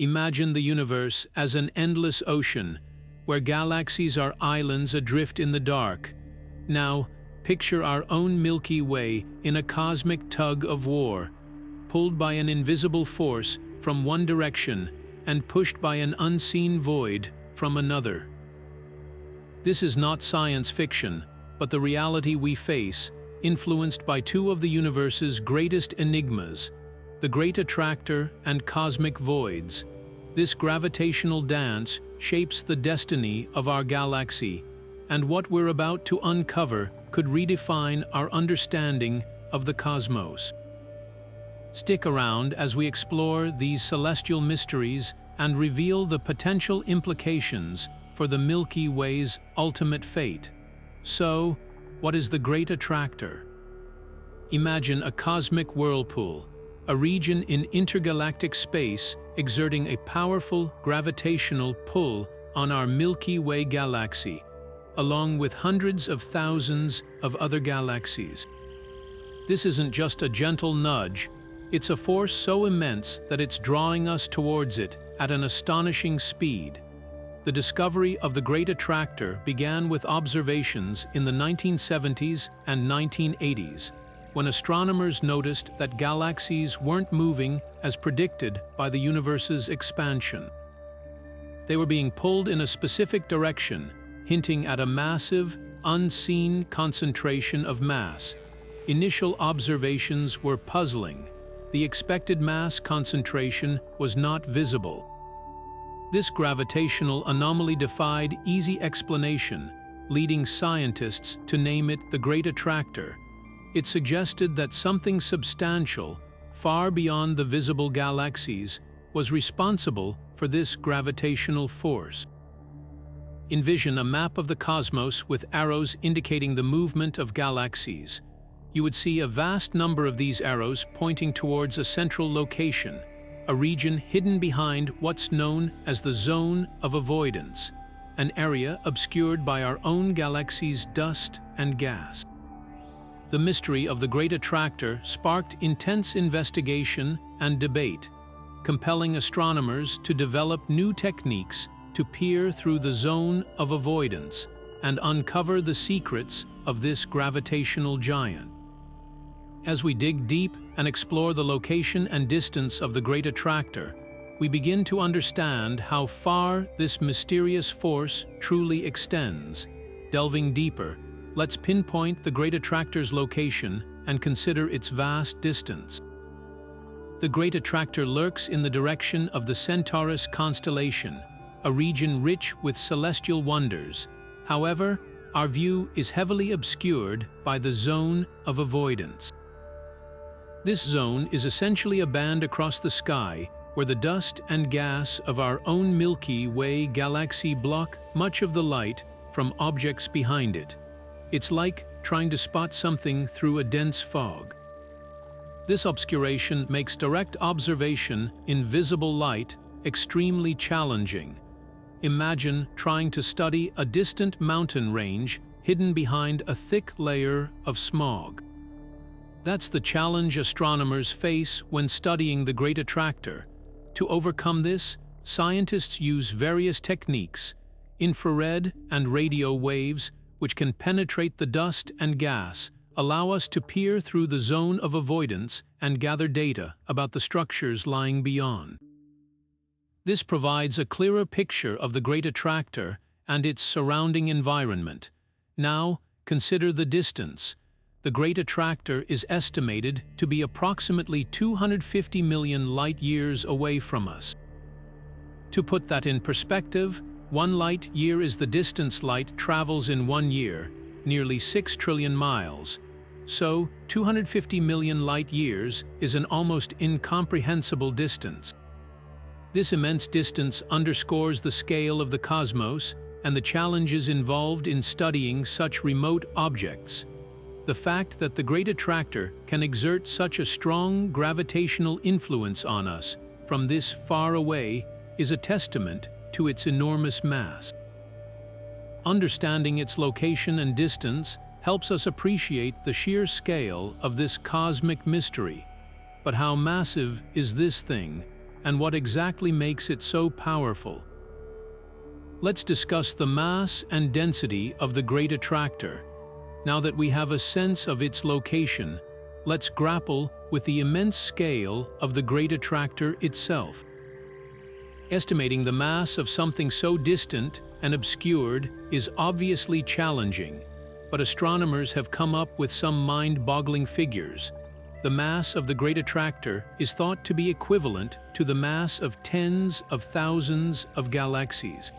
Imagine the universe as an endless ocean, where galaxies are islands adrift in the dark. Now, picture our own Milky Way in a cosmic tug-of-war, pulled by an invisible force from one direction and pushed by an unseen void from another. This is not science fiction, but the reality we face, influenced by two of the universe's greatest enigmas, the Great Attractor and cosmic voids. This gravitational dance shapes the destiny of our galaxy, and what we're about to uncover could redefine our understanding of the cosmos. Stick around as we explore these celestial mysteries and reveal the potential implications for the Milky Way's ultimate fate. So, what is the Great Attractor? Imagine a cosmic whirlpool, a region in intergalactic space exerting a powerful gravitational pull on our Milky Way galaxy, along with hundreds of thousands of other galaxies. This isn't just a gentle nudge, it's a force so immense that it's drawing us towards it at an astonishing speed. The discovery of the Great Attractor began with observations in the 1970s and 1980s, when astronomers noticed that galaxies weren't moving as predicted by the universe's expansion. They were being pulled in a specific direction, hinting at a massive, unseen concentration of mass. Initial observations were puzzling. The expected mass concentration was not visible. This gravitational anomaly defied easy explanation, leading scientists to name it the Great Attractor. It suggested that something substantial, far beyond the visible galaxies, was responsible for this gravitational force. Envision a map of the cosmos with arrows indicating the movement of galaxies. You would see a vast number of these arrows pointing towards a central location, a region hidden behind what's known as the zone of avoidance, an area obscured by our own galaxy's dust and gas. The mystery of the Great Attractor sparked intense investigation and debate, compelling astronomers to develop new techniques to peer through the zone of avoidance and uncover the secrets of this gravitational giant. As we dig deep and explore the location and distance of the Great Attractor, we begin to understand how far this mysterious force truly extends. Delving deeper, let's pinpoint the Great Attractor's location and consider its vast distance. The Great Attractor lurks in the direction of the Centaurus constellation, a region rich with celestial wonders. However, our view is heavily obscured by the zone of avoidance. This zone is essentially a band across the sky where the dust and gas of our own Milky Way galaxy block much of the light from objects behind it. It's like trying to spot something through a dense fog. This obscuration makes direct observation in visible light extremely challenging. Imagine trying to study a distant mountain range hidden behind a thick layer of smog. That's the challenge astronomers face when studying the Great Attractor. To overcome this, scientists use various techniques, infrared and radio waves, which can penetrate the dust and gas, allow us to peer through the zone of avoidance and gather data about the structures lying beyond. This provides a clearer picture of the Great Attractor and its surrounding environment. Now, consider the distance. The Great Attractor is estimated to be approximately 250 million light-years away from us. To put that in perspective, 1 light-year is the distance light travels in 1 year, nearly 6 trillion miles. So, 250 million light-years is an almost incomprehensible distance. This immense distance underscores the scale of the cosmos and the challenges involved in studying such remote objects. The fact that the Great Attractor can exert such a strong gravitational influence on us from this far away is a testament to its enormous mass. Understanding its location and distance helps us appreciate the sheer scale of this cosmic mystery. But how massive is this thing? and what exactly makes it so powerful. Let's discuss the mass and density of the Great Attractor. Now that we have a sense of its location, let's grapple with the immense scale of the Great Attractor itself. Estimating the mass of something so distant and obscured is obviously challenging, but astronomers have come up with some mind-boggling figures. The mass of the Great Attractor is thought to be equivalent to the mass of tens of thousands of galaxies.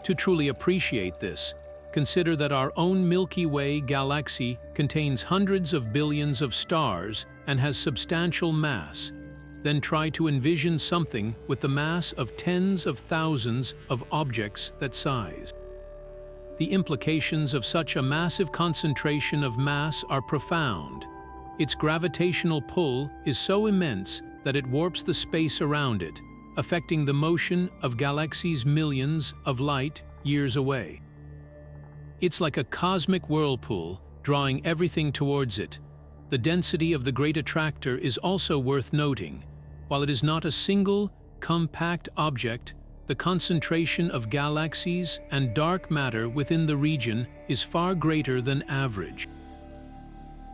To truly appreciate this, consider that our own Milky Way galaxy contains hundreds of billions of stars and has substantial mass. Then try to envision something with the mass of tens of thousands of objects that size. The implications of such a massive concentration of mass are profound. Its gravitational pull is so immense that it warps the space around it, affecting the motion of galaxies millions of light years away. It's like a cosmic whirlpool, drawing everything towards it. The density of the Great Attractor is also worth noting. While it is not a single, compact object, the concentration of galaxies and dark matter within the region is far greater than average.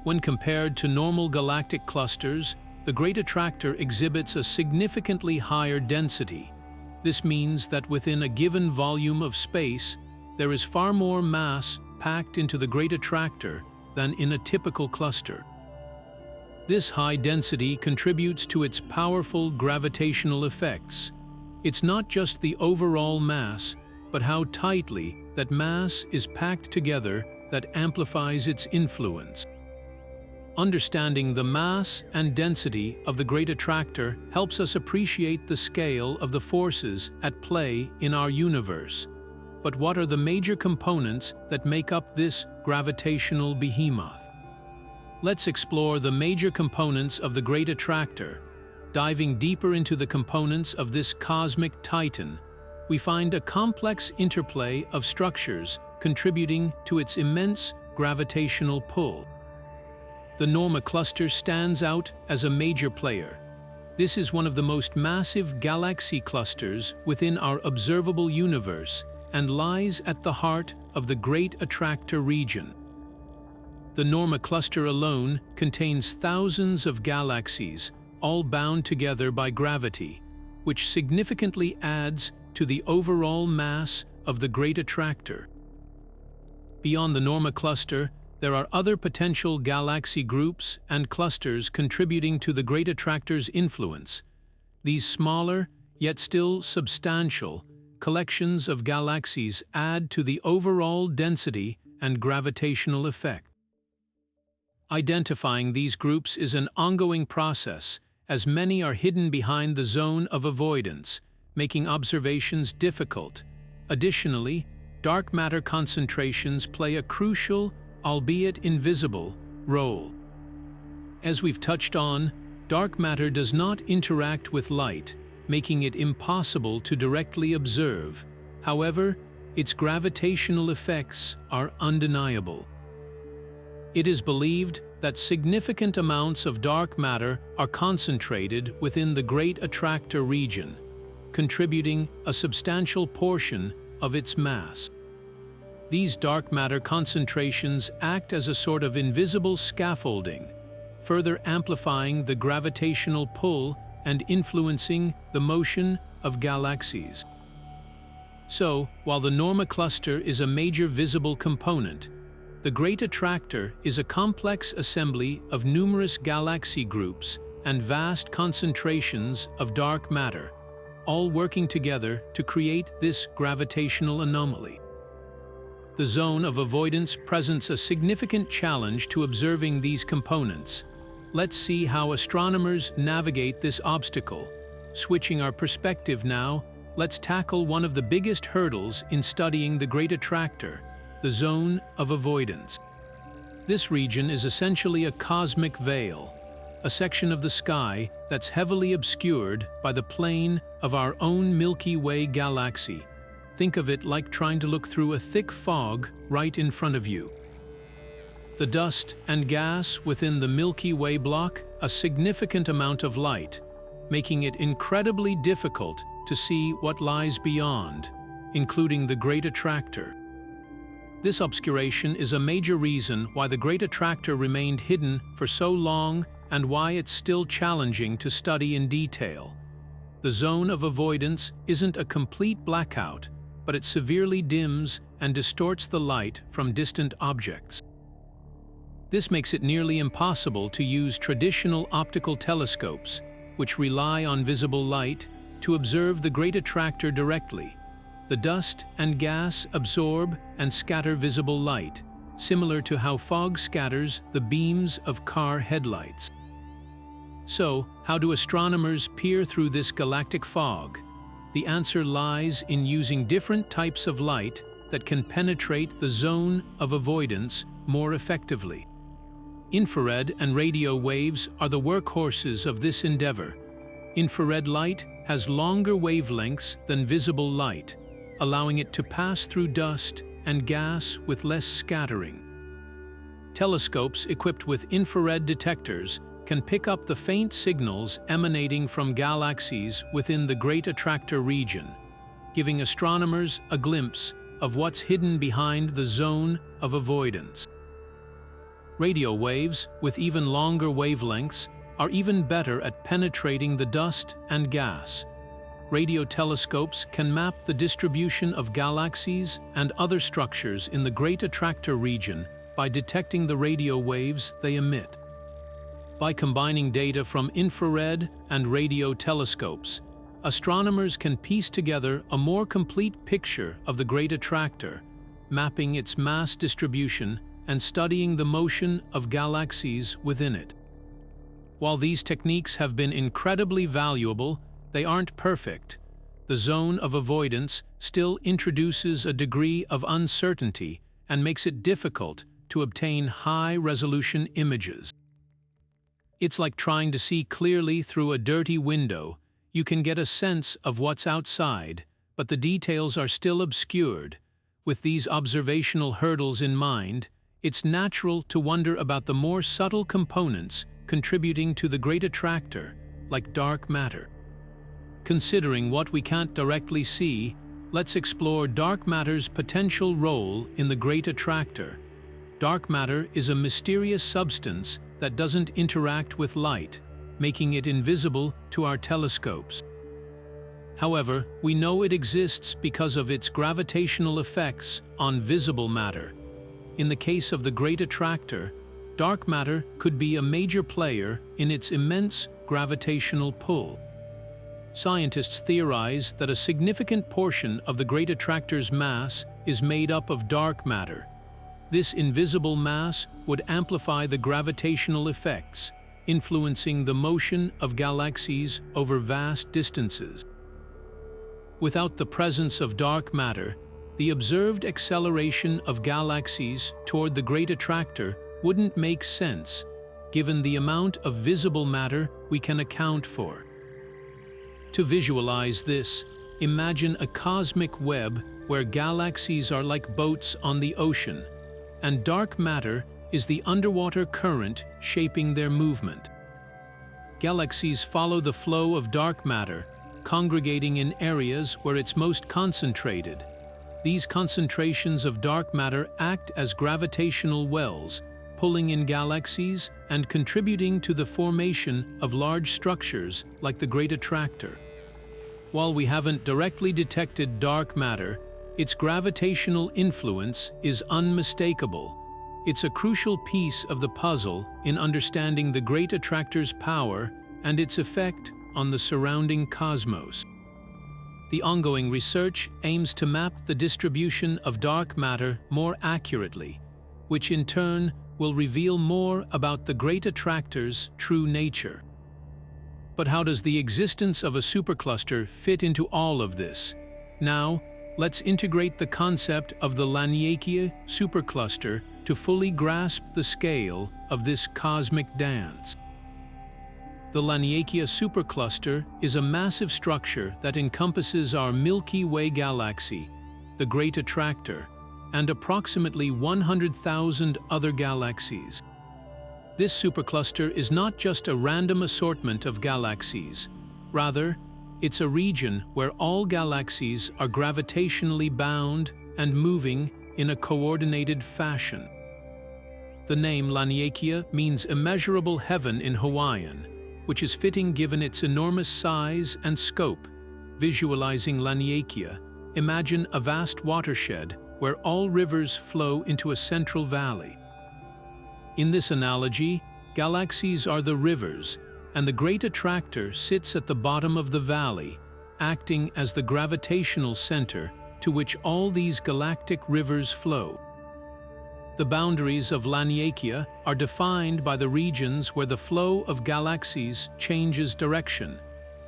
When compared to normal galactic clusters, the Great Attractor exhibits a significantly higher density. This means that within a given volume of space, there is far more mass packed into the Great Attractor than in a typical cluster. This high density contributes to its powerful gravitational effects. It's not just the overall mass, but how tightly that mass is packed together that amplifies its influence. Understanding the mass and density of the Great Attractor helps us appreciate the scale of the forces at play in our universe. But what are the major components that make up this gravitational behemoth? Let's explore the major components of the Great Attractor. Diving deeper into the components of this cosmic titan, we find a complex interplay of structures contributing to its immense gravitational pull. The Norma Cluster stands out as a major player. This is one of the most massive galaxy clusters within our observable universe and lies at the heart of the Great Attractor region. The Norma Cluster alone contains thousands of galaxies, all bound together by gravity, which significantly adds to the overall mass of the Great Attractor. Beyond the Norma Cluster, there are other potential galaxy groups and clusters contributing to the Great Attractor's influence. These smaller, yet still substantial, collections of galaxies add to the overall density and gravitational effect. Identifying these groups is an ongoing process, as many are hidden behind the zone of avoidance, making observations difficult. Additionally, dark matter concentrations play a crucial, albeit invisible, role. As we've touched on, dark matter does not interact with light, making it impossible to directly observe. However, its gravitational effects are undeniable. It is believed that significant amounts of dark matter are concentrated within the Great Attractor region, contributing a substantial portion of its mass. These dark matter concentrations act as a sort of invisible scaffolding, further amplifying the gravitational pull and influencing the motion of galaxies. So, while the Norma Cluster is a major visible component, the Great Attractor is a complex assembly of numerous galaxy groups and vast concentrations of dark matter, all working together to create this gravitational anomaly. The zone of avoidance presents a significant challenge to observing these components. Let's see how astronomers navigate this obstacle. Switching our perspective now, let's tackle one of the biggest hurdles in studying the Great Attractor, the zone of avoidance. This region is essentially a cosmic veil, a section of the sky that's heavily obscured by the plane of our own Milky Way galaxy. Think of it like trying to look through a thick fog right in front of you. The dust and gas within the Milky Way block a significant amount of light, making it incredibly difficult to see what lies beyond, including the Great Attractor. This obscuration is a major reason why the Great Attractor remained hidden for so long and why it's still challenging to study in detail. The zone of avoidance isn't a complete blackout, but it severely dims and distorts the light from distant objects. This makes it nearly impossible to use traditional optical telescopes, which rely on visible light, to observe the Great Attractor directly. The dust and gas absorb and scatter visible light, similar to how fog scatters the beams of car headlights. So, how do astronomers peer through this galactic fog? The answer lies in using different types of light that can penetrate the zone of avoidance more effectively. Infrared and radio waves are the workhorses of this endeavor. Infrared light has longer wavelengths than visible light, allowing it to pass through dust and gas with less scattering. Telescopes equipped with infrared detectors can pick up the faint signals emanating from galaxies within the Great Attractor region, giving astronomers a glimpse of what's hidden behind the zone of avoidance. Radio waves, with even longer wavelengths, are even better at penetrating the dust and gas. Radio telescopes can map the distribution of galaxies and other structures in the Great Attractor region by detecting the radio waves they emit. By combining data from infrared and radio telescopes, astronomers can piece together a more complete picture of the Great Attractor, mapping its mass distribution and studying the motion of galaxies within it. While these techniques have been incredibly valuable, they aren't perfect. The zone of avoidance still introduces a degree of uncertainty and makes it difficult to obtain high-resolution images. It's like trying to see clearly through a dirty window. You can get a sense of what's outside, but the details are still obscured. With these observational hurdles in mind, it's natural to wonder about the more subtle components contributing to the Great Attractor, like dark matter. Considering what we can't directly see, let's explore dark matter's potential role in the Great Attractor. Dark matter is a mysterious substance that doesn't interact with light, making it invisible to our telescopes. However, we know it exists because of its gravitational effects on visible matter. In the case of the Great Attractor, dark matter could be a major player in its immense gravitational pull. Scientists theorize that a significant portion of the Great Attractor's mass is made up of dark matter. This invisible mass would amplify the gravitational effects, influencing the motion of galaxies over vast distances. Without the presence of dark matter, the observed acceleration of galaxies toward the Great Attractor wouldn't make sense, given the amount of visible matter we can account for. To visualize this, imagine a cosmic web where galaxies are like boats on the ocean, and dark matter is the underwater current shaping their movement. Galaxies follow the flow of dark matter, congregating in areas where it's most concentrated. These concentrations of dark matter act as gravitational wells, pulling in galaxies and contributing to the formation of large structures like the Great Attractor. While we haven't directly detected dark matter, its gravitational influence is unmistakable. It's a crucial piece of the puzzle in understanding the Great Attractor's power and its effect on the surrounding cosmos. The ongoing research aims to map the distribution of dark matter more accurately, which in turn will reveal more about the Great Attractor's true nature. But how does the existence of a supercluster fit into all of this? Now, let's integrate the concept of the Laniakea Supercluster to fully grasp the scale of this cosmic dance. The Laniakea Supercluster is a massive structure that encompasses our Milky Way galaxy, the Great Attractor, and approximately 100,000 other galaxies. This supercluster is not just a random assortment of galaxies. Rather, it's a region where all galaxies are gravitationally bound and moving in a coordinated fashion. The name Laniakea means immeasurable heaven in Hawaiian, which is fitting given its enormous size and scope. Visualizing Laniakea, imagine a vast watershed where all rivers flow into a central valley. In this analogy, galaxies are the rivers, and the Great Attractor sits at the bottom of the valley, acting as the gravitational center to which all these galactic rivers flow. The boundaries of Laniakea are defined by the regions where the flow of galaxies changes direction,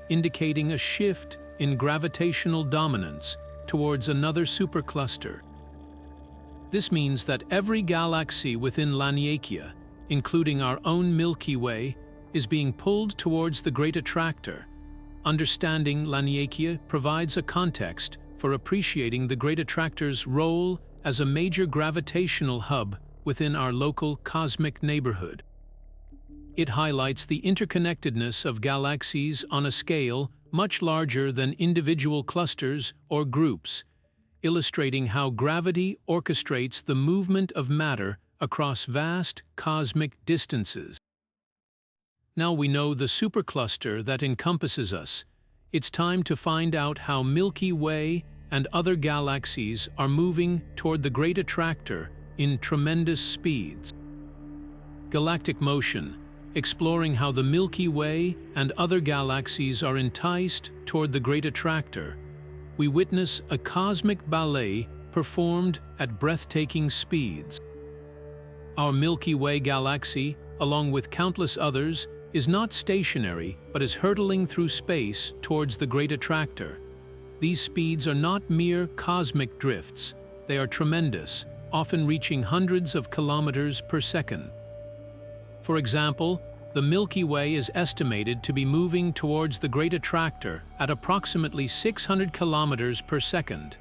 indicating a shift in gravitational dominance towards another supercluster. This means that every galaxy within Laniakea, including our own Milky Way, is being pulled towards the Great Attractor. Understanding Laniakea provides a context for appreciating the Great Attractor's role as a major gravitational hub within our local cosmic neighborhood. It highlights the interconnectedness of galaxies on a scale much larger than individual clusters or groups, illustrating how gravity orchestrates the movement of matter across vast cosmic distances. Now we know the supercluster that encompasses us. It's time to find out how Milky Way and other galaxies are moving toward the Great Attractor in tremendous speeds. Galactic motion, exploring how the Milky Way and other galaxies are enticed toward the Great Attractor. We witness a cosmic ballet performed at breathtaking speeds. Our Milky Way galaxy, along with countless others, is not stationary but is hurtling through space towards the Great Attractor. These speeds are not mere cosmic drifts. They are tremendous, often reaching hundreds of kilometers per second. For example, the Milky Way is estimated to be moving towards the Great Attractor at approximately 600 kilometers per second.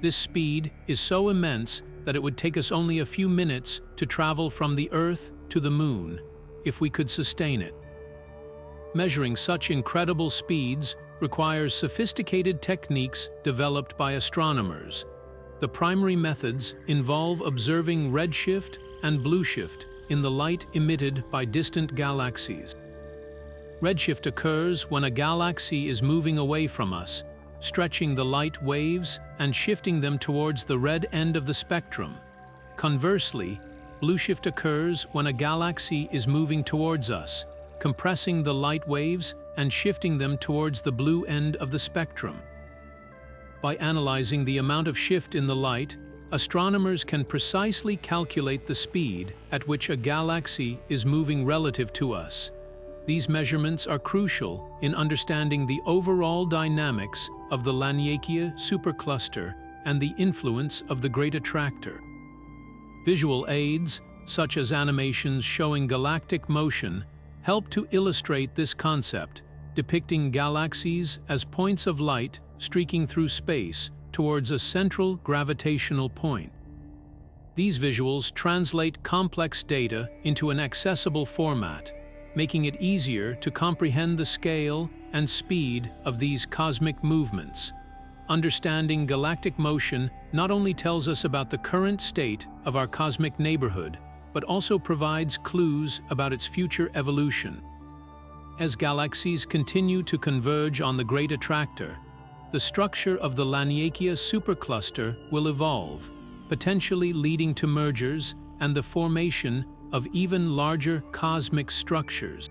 This speed is so immense that it would take us only a few minutes to travel from the Earth to the Moon, if we could sustain it. Measuring such incredible speeds requires sophisticated techniques developed by astronomers. The primary methods involve observing redshift and blueshift in the light emitted by distant galaxies. Redshift occurs when a galaxy is moving away from us, stretching the light waves and shifting them towards the red end of the spectrum. Conversely, blueshift occurs when a galaxy is moving towards us, compressing the light waves and shifting them towards the blue end of the spectrum. By analyzing the amount of shift in the light, astronomers can precisely calculate the speed at which a galaxy is moving relative to us. These measurements are crucial in understanding the overall dynamics of the Laniakea Supercluster and the influence of the Great Attractor. Visual aids, such as animations showing galactic motion, help to illustrate this concept, depicting galaxies as points of light streaking through space towards a central gravitational point. These visuals translate complex data into an accessible format, making it easier to comprehend the scale and speed of these cosmic movements. Understanding galactic motion not only tells us about the current state of our cosmic neighborhood, but also provides clues about its future evolution. As galaxies continue to converge on the Great Attractor, the structure of the Laniakea Supercluster will evolve, potentially leading to mergers and the formation of even larger cosmic structures.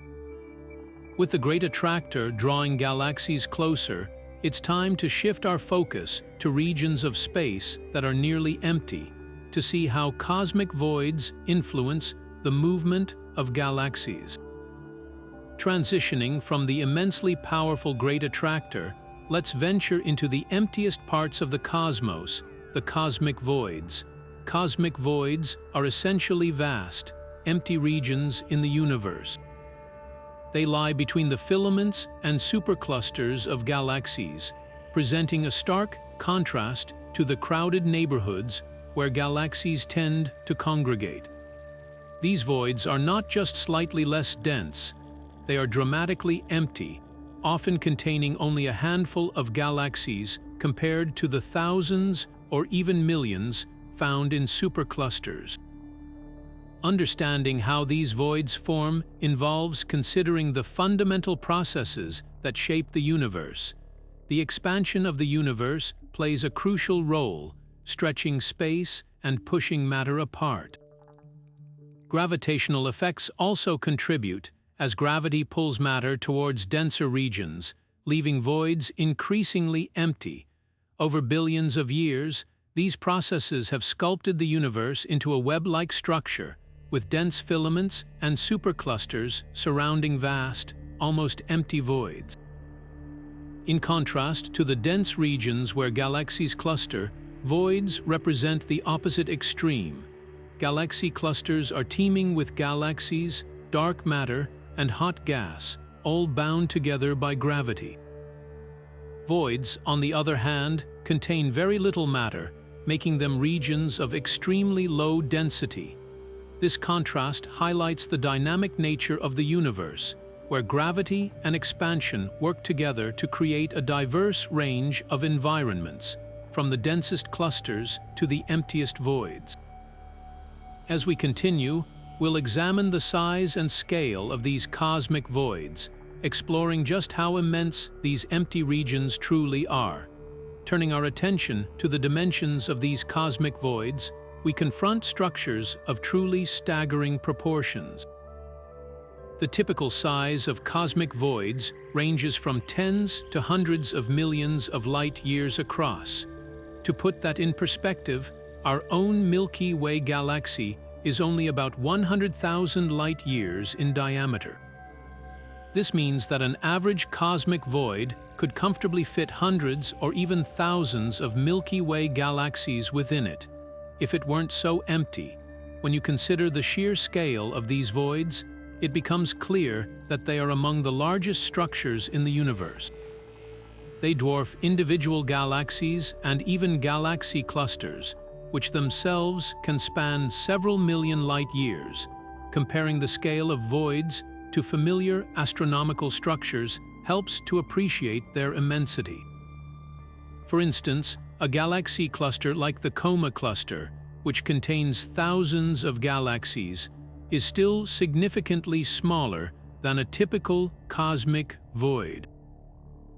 With the Great Attractor drawing galaxies closer, it's time to shift our focus to regions of space that are nearly empty, to see how cosmic voids influence the movement of galaxies. Transitioning from the immensely powerful Great Attractor, let's venture into the emptiest parts of the cosmos, the cosmic voids. Cosmic voids are essentially vast, empty regions in the universe. They lie between the filaments and superclusters of galaxies, presenting a stark contrast to the crowded neighborhoods where galaxies tend to congregate. These voids are not just slightly less dense, they are dramatically empty, often containing only a handful of galaxies compared to the thousands or even millions found in superclusters. Understanding how these voids form involves considering the fundamental processes that shape the universe. The expansion of the universe plays a crucial role, stretching space and pushing matter apart. Gravitational effects also contribute, as gravity pulls matter towards denser regions, leaving voids increasingly empty. Over billions of years, these processes have sculpted the universe into a web-like structure, with dense filaments and superclusters surrounding vast, almost empty voids. In contrast to the dense regions where galaxies cluster, voids represent the opposite extreme. Galaxy clusters are teeming with galaxies, dark matter, and hot gas, all bound together by gravity. Voids, on the other hand, contain very little matter, making them regions of extremely low density. This contrast highlights the dynamic nature of the universe, where gravity and expansion work together to create a diverse range of environments, from the densest clusters to the emptiest voids. As we continue, we'll examine the size and scale of these cosmic voids, exploring just how immense these empty regions truly are. Turning our attention to the dimensions of these cosmic voids, we confront structures of truly staggering proportions. The typical size of cosmic voids ranges from tens to hundreds of millions of light-years across. To put that in perspective, our own Milky Way galaxy is only about 100,000 light-years in diameter. This means that an average cosmic void could comfortably fit hundreds or even thousands of Milky Way galaxies within it, if it weren't so empty. When you consider the sheer scale of these voids, it becomes clear that they are among the largest structures in the universe. They dwarf individual galaxies and even galaxy clusters, which themselves can span several million light-years. Comparing the scale of voids to familiar astronomical structures helps to appreciate their immensity. For instance, a galaxy cluster like the Norma Cluster, which contains thousands of galaxies, is still significantly smaller than a typical cosmic void.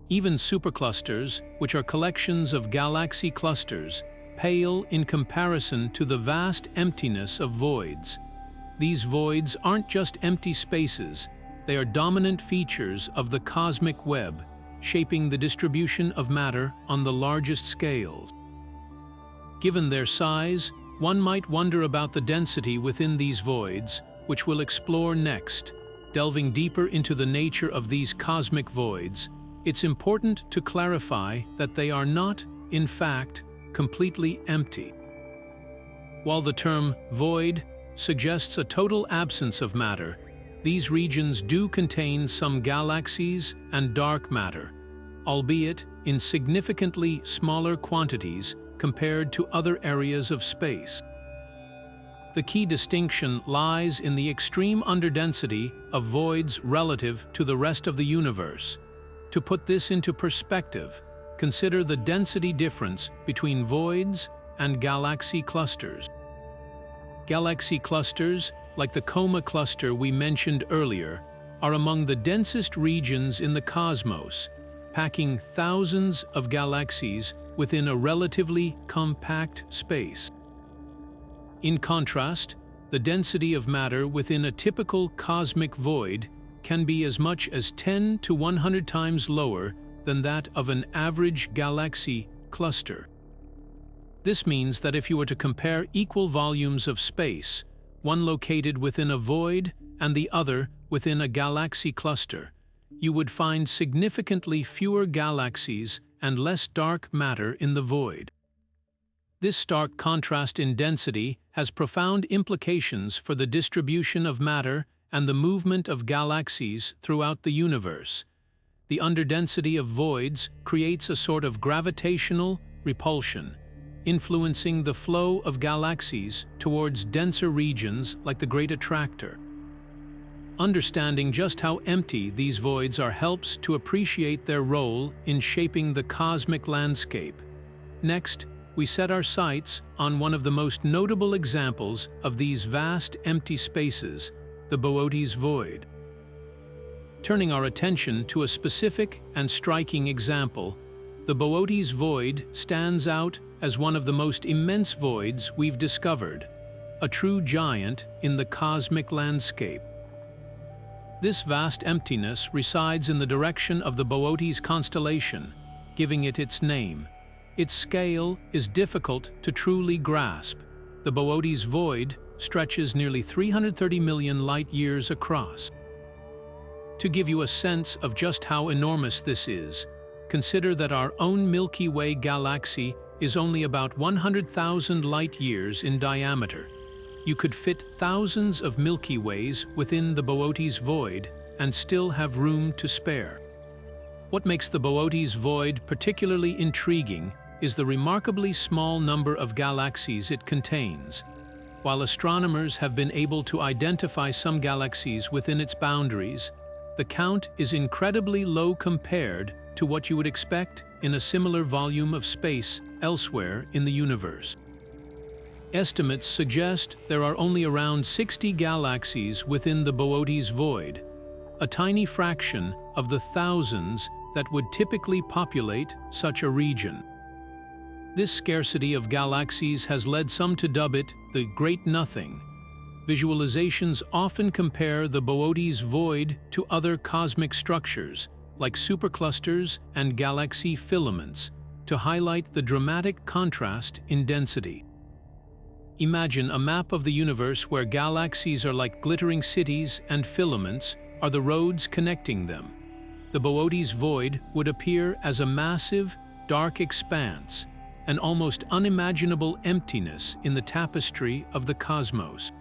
Even superclusters, which are collections of galaxy clusters, pale in comparison to the vast emptiness of voids. These voids aren't just empty spaces, they are dominant features of the cosmic web, shaping the distribution of matter on the largest scales. Given their size, one might wonder about the density within these voids, which we'll explore next. Delving deeper into the nature of these cosmic voids, it's important to clarify that they are not, in fact, completely empty. While the term void suggests a total absence of matter, these regions do contain some galaxies and dark matter, albeit in significantly smaller quantities compared to other areas of space. The key distinction lies in the extreme underdensity of voids relative to the rest of the universe. To put this into perspective, consider the density difference between voids and galaxy clusters. Galaxy clusters, like the Norma Cluster we mentioned earlier, are among the densest regions in the cosmos, packing thousands of galaxies within a relatively compact space. In contrast, the density of matter within a typical cosmic void can be as much as 10 to 100 times lower than that of an average galaxy cluster. This means that if you were to compare equal volumes of space, one located within a void and the other within a galaxy cluster, you would find significantly fewer galaxies and less dark matter in the void. This stark contrast in density has profound implications for the distribution of matter and the movement of galaxies throughout the universe. The underdensity of voids creates a sort of gravitational repulsion, influencing the flow of galaxies towards denser regions like the Great Attractor. Understanding just how empty these voids are helps to appreciate their role in shaping the cosmic landscape. Next, we set our sights on one of the most notable examples of these vast empty spaces, the Boötes Void. Turning our attention to a specific and striking example, the Boötes Void stands out as one of the most immense voids we've discovered, a true giant in the cosmic landscape. This vast emptiness resides in the direction of the Boötes constellation, giving it its name. Its scale is difficult to truly grasp. The Boötes Void stretches nearly 330 million light-years across. To give you a sense of just how enormous this is, consider that our own Milky Way galaxy is only about 100,000 light-years in diameter. You could fit thousands of Milky Ways within the Boötes Void and still have room to spare. What makes the Boötes Void particularly intriguing is the remarkably small number of galaxies it contains. While astronomers have been able to identify some galaxies within its boundaries, the count is incredibly low compared to what you would expect in a similar volume of space elsewhere in the universe. Estimates suggest there are only around 60 galaxies within the Boötes Void, a tiny fraction of the thousands that would typically populate such a region. This scarcity of galaxies has led some to dub it the Great Nothing. Visualizations often compare the Boötes Void to other cosmic structures, like superclusters and galaxy filaments, to highlight the dramatic contrast in density. Imagine a map of the universe where galaxies are like glittering cities and filaments are the roads connecting them. The Boötes Void would appear as a massive, dark expanse, an almost unimaginable emptiness in the tapestry of the cosmos.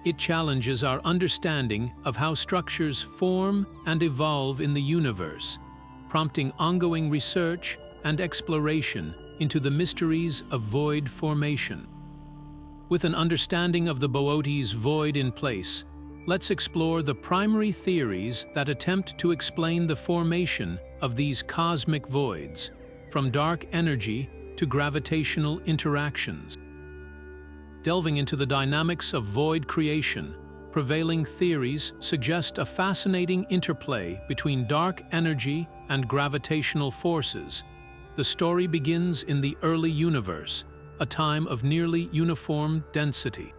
It challenges our understanding of how structures form and evolve in the universe, prompting ongoing research and exploration into the mysteries of void formation. With an understanding of the Boötes Void in place, let's explore the primary theories that attempt to explain the formation of these cosmic voids, from dark energy to gravitational interactions. Delving into the dynamics of void creation, prevailing theories suggest a fascinating interplay between dark energy and gravitational forces. The story begins in the early universe, a time of nearly uniform density.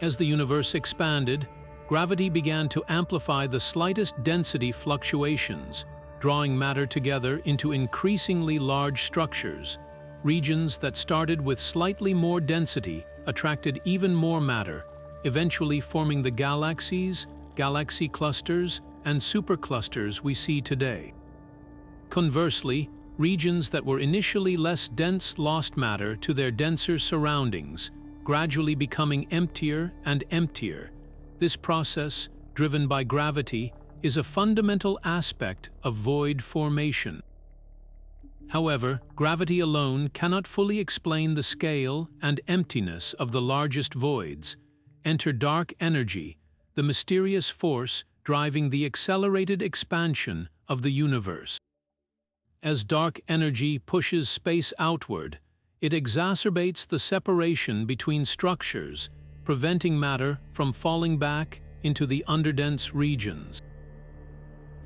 As the universe expanded, gravity began to amplify the slightest density fluctuations, drawing matter together into increasingly large structures. Regions that started with slightly more density attracted even more matter, eventually forming the galaxies, galaxy clusters, and superclusters we see today. Conversely, regions that were initially less dense lost matter to their denser surroundings, gradually becoming emptier and emptier. This process, driven by gravity, is a fundamental aspect of void formation. However, gravity alone cannot fully explain the scale and emptiness of the largest voids. Enter dark energy, the mysterious force driving the accelerated expansion of the universe. As dark energy pushes space outward, it exacerbates the separation between structures, preventing matter from falling back into the underdense regions.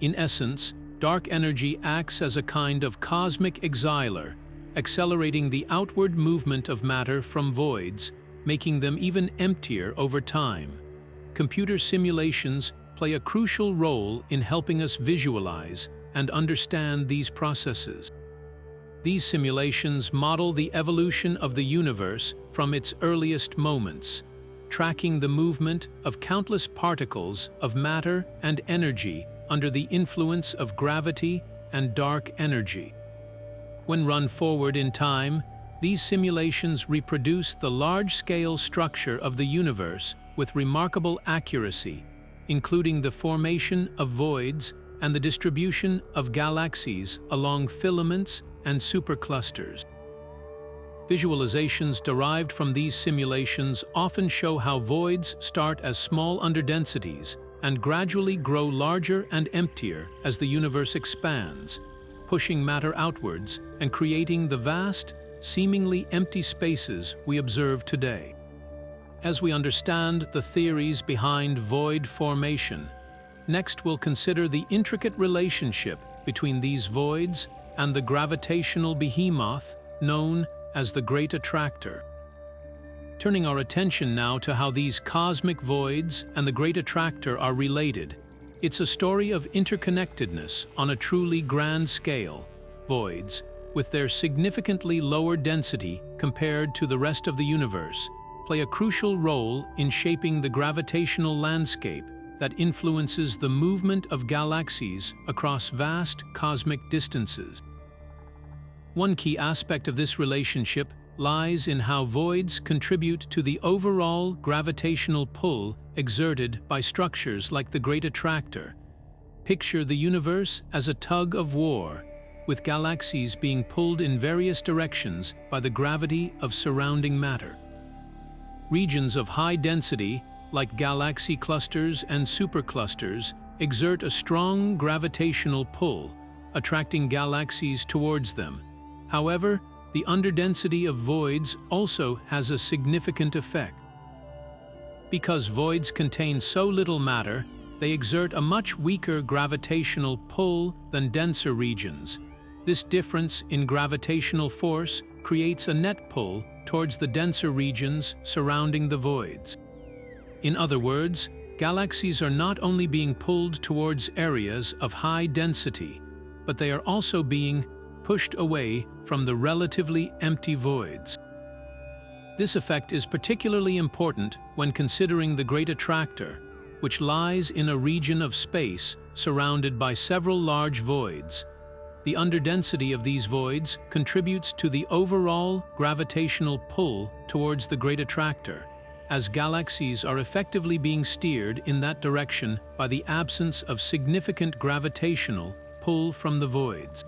In essence, dark energy acts as a kind of cosmic exiler, accelerating the outward movement of matter from voids, making them even emptier over time. Computer simulations play a crucial role in helping us visualize and understand these processes. These simulations model the evolution of the universe from its earliest moments, tracking the movement of countless particles of matter and energy under the influence of gravity and dark energy. When run forward in time, these simulations reproduce the large-scale structure of the universe with remarkable accuracy, including the formation of voids and the distribution of galaxies along filaments and superclusters. Visualizations derived from these simulations often show how voids start as small underdensities and gradually grow larger and emptier as the universe expands, pushing matter outwards and creating the vast, seemingly empty spaces we observe today. As we understand the theories behind void formation, next we'll consider the intricate relationship between these voids and the gravitational behemoth known as the Great Attractor. Turning our attention now to how these cosmic voids and the Great Attractor are related, it's a story of interconnectedness on a truly grand scale. Voids, with their significantly lower density compared to the rest of the universe, play a crucial role in shaping the gravitational landscape that influences the movement of galaxies across vast cosmic distances. One key aspect of this relationship lies in how voids contribute to the overall gravitational pull exerted by structures like the Great Attractor. Picture the universe as a tug of war, with galaxies being pulled in various directions by the gravity of surrounding matter. Regions of high density, like galaxy clusters and superclusters, exert a strong gravitational pull, attracting galaxies towards them. However, the underdensity of voids also has a significant effect. Because voids contain so little matter, they exert a much weaker gravitational pull than denser regions. This difference in gravitational force creates a net pull towards the denser regions surrounding the voids. In other words, galaxies are not only being pulled towards areas of high density, but they are also being pushed away from the relatively empty voids. This effect is particularly important when considering the Great Attractor, which lies in a region of space surrounded by several large voids. The underdensity of these voids contributes to the overall gravitational pull towards the Great Attractor, as galaxies are effectively being steered in that direction by the absence of significant gravitational pull from the voids.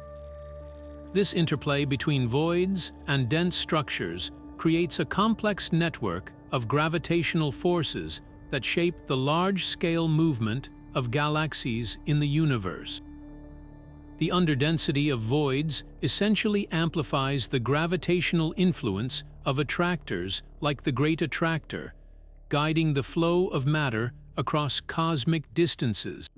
This interplay between voids and dense structures creates a complex network of gravitational forces that shape the large-scale movement of galaxies in the universe. The underdensity of voids essentially amplifies the gravitational influence of attractors like the Great Attractor, guiding the flow of matter across cosmic distances.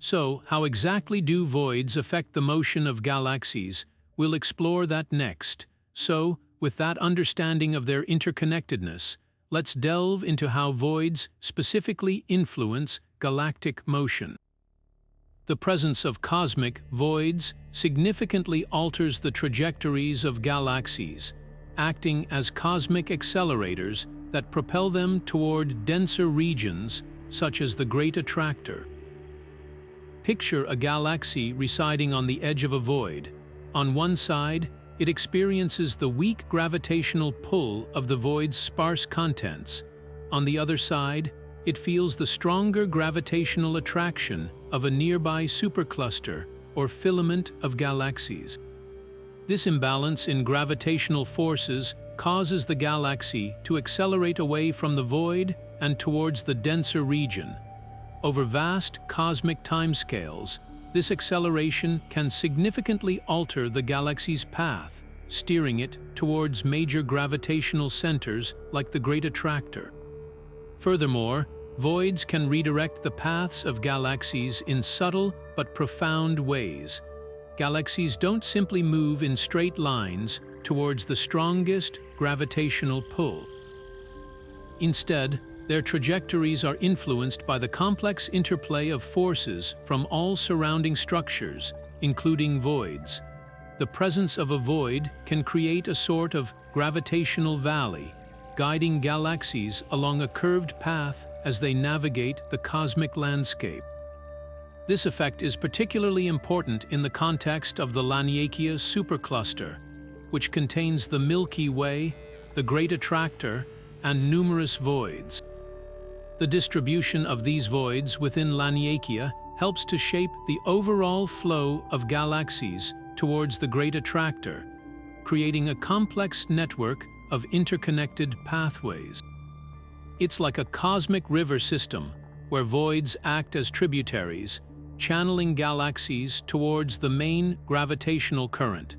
So, how exactly do voids affect the motion of galaxies? We'll explore that next. So, with that understanding of their interconnectedness, let's delve into how voids specifically influence galactic motion. The presence of cosmic voids significantly alters the trajectories of galaxies, acting as cosmic accelerators that propel them toward denser regions, such as the Great Attractor. Picture a galaxy residing on the edge of a void. On one side, it experiences the weak gravitational pull of the void's sparse contents. On the other side, it feels the stronger gravitational attraction of a nearby supercluster or filament of galaxies. This imbalance in gravitational forces causes the galaxy to accelerate away from the void and towards the denser region. Over vast cosmic timescales, this acceleration can significantly alter the galaxy's path, steering it towards major gravitational centers like the Great Attractor. Furthermore, voids can redirect the paths of galaxies in subtle but profound ways. Galaxies don't simply move in straight lines towards the strongest gravitational pull. Instead, their trajectories are influenced by the complex interplay of forces from all surrounding structures, including voids. The presence of a void can create a sort of gravitational valley, guiding galaxies along a curved path as they navigate the cosmic landscape. This effect is particularly important in the context of the Laniakea Supercluster, which contains the Milky Way, the Great Attractor, and numerous voids. The distribution of these voids within Laniakea helps to shape the overall flow of galaxies towards the Great Attractor, creating a complex network of interconnected pathways. It's like a cosmic river system, where voids act as tributaries, channeling galaxies towards the main gravitational current.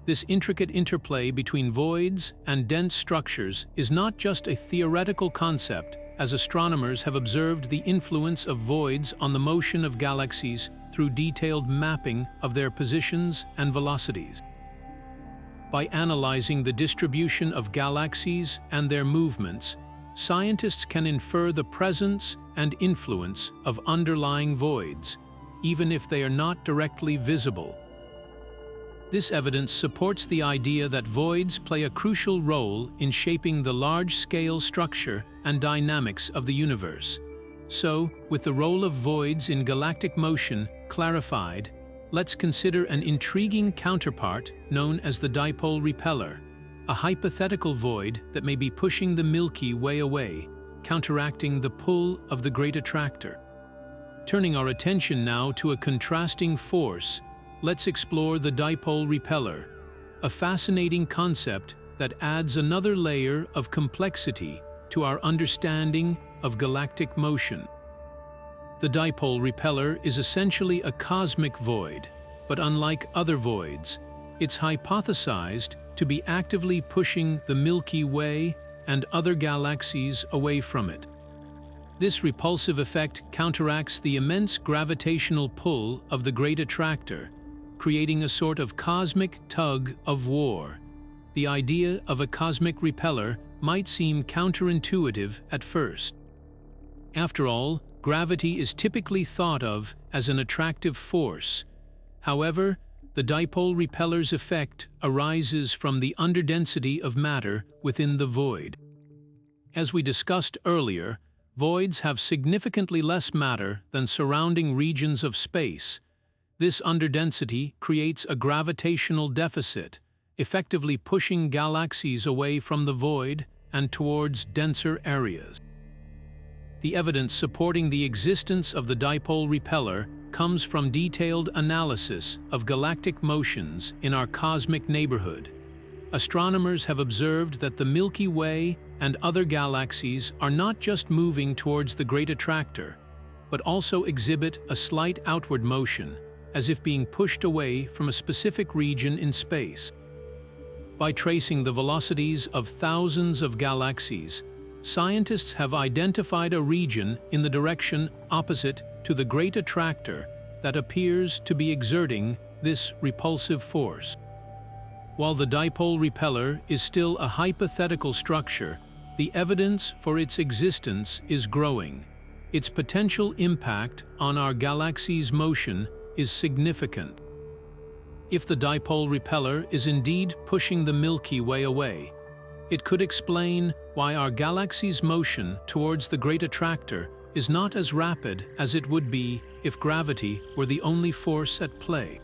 This intricate interplay between voids and dense structures is not just a theoretical concept, as astronomers have observed the influence of voids on the motion of galaxies through detailed mapping of their positions and velocities. By analyzing the distribution of galaxies and their movements, scientists can infer the presence and influence of underlying voids, even if they are not directly visible. This evidence supports the idea that voids play a crucial role in shaping the large-scale structure and dynamics of the universe. So, with the role of voids in galactic motion clarified, let's consider an intriguing counterpart known as the dipole repeller, a hypothetical void that may be pushing the Milky Way away, counteracting the pull of the Great Attractor. Turning our attention now to a contrasting force, let's explore the dipole repeller, a fascinating concept that adds another layer of complexity to our understanding of galactic motion. The dipole repeller is essentially a cosmic void, but unlike other voids, it's hypothesized to be actively pushing the Milky Way and other galaxies away from it. This repulsive effect counteracts the immense gravitational pull of the Great Attractor, creating a sort of cosmic tug of war. The idea of a cosmic repeller might seem counterintuitive at first. After all, gravity is typically thought of as an attractive force. However, the dipole repeller's effect arises from the underdensity of matter within the void. As we discussed earlier, voids have significantly less matter than surrounding regions of space. This underdensity creates a gravitational deficit, effectively pushing galaxies away from the void and towards denser areas. The evidence supporting the existence of the dipole repeller comes from detailed analysis of galactic motions in our cosmic neighborhood. Astronomers have observed that the Milky Way and other galaxies are not just moving towards the Great Attractor, but also exhibit a slight outward motion, as if being pushed away from a specific region in space. By tracing the velocities of thousands of galaxies, scientists have identified a region in the direction opposite to the Great Attractor that appears to be exerting this repulsive force. While the dipole repeller is still a hypothetical structure, the evidence for its existence is growing. Its potential impact on our galaxy's motion is significant. If the dipole repeller is indeed pushing the Milky Way away, it could explain why our galaxy's motion towards the Great Attractor is not as rapid as it would be if gravity were the only force at play.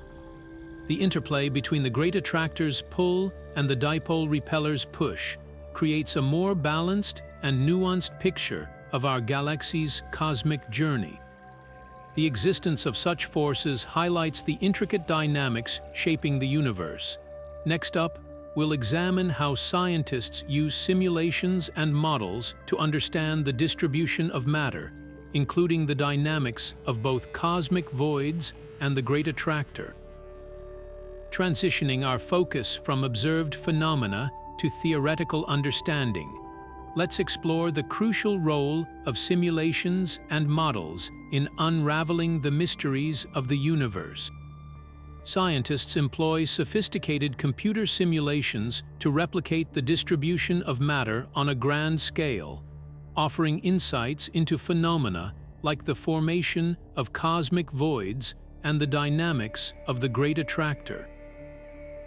The interplay between the Great Attractor's pull and the dipole repeller's push creates a more balanced and nuanced picture of our galaxy's cosmic journey. The existence of such forces highlights the intricate dynamics shaping the universe. Next up, we'll examine how scientists use simulations and models to understand the distribution of matter, including the dynamics of both cosmic voids and the Great Attractor. Transitioning our focus from observed phenomena to theoretical understanding, let's explore the crucial role of simulations and models in unraveling the mysteries of the universe. Scientists employ sophisticated computer simulations to replicate the distribution of matter on a grand scale, offering insights into phenomena like the formation of cosmic voids and the dynamics of the Great Attractor.